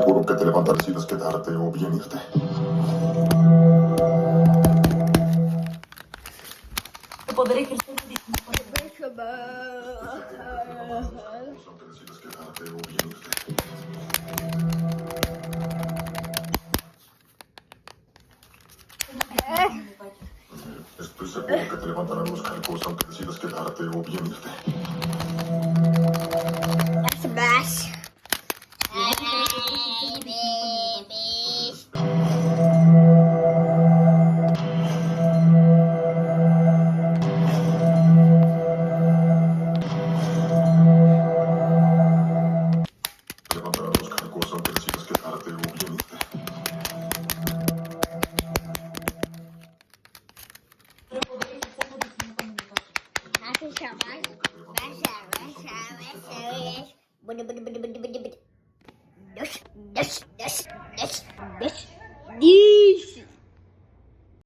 seguro que te levantarás y desquedarte o bien irte. Poder ejercer un distinto. Aunque decidas quedarte o bien irte. Estoy seguro que te levantarán los cargos aunque decidas quedarte o bien irte. Smash. Te levantarán los cargos aunque decidas quedarte o bien irte. Pero poder ejercer un distinto comunicación. This